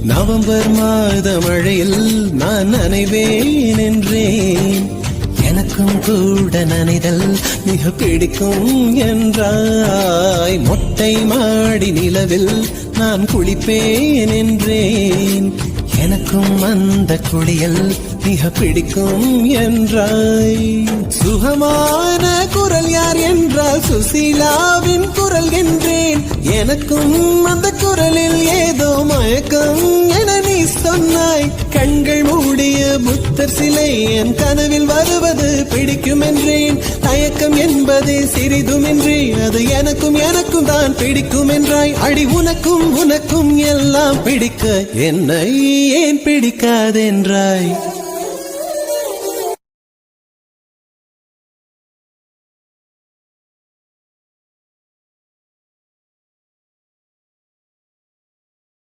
November மாத மழையில் நான் நனைவேன் என்றேன். எனக்கும் கூட நனைதல் மிக பிடிக்கும் என்றாய். மொட்டை மாடி நிலவில் நான் குளிப்பேன் என்றேன். எனக்கும் அந்த குளியல் மிக பிடிக்கும் என்றாய். சுகமான குரல் யார் என்றால் சுசீலாவின் குரல் என்றேன். எனக்கும் அந்த குரலில் ஏதோ மயக்கம் என நீ சொன்னாய். கண்கள் மூடிய புத்தர் சிலை என் கனவில் வருவது பிடிக்கும் என்றேன். தயக்கம் என்பதே சிறிதுமின்றி அது எனக்கும் தான் பிடிக்கும் என்றாய். அடி உனக்கும் எல்லாம் பிடிக்க என்னை ஏன் பிடிக்காதென்றாய்.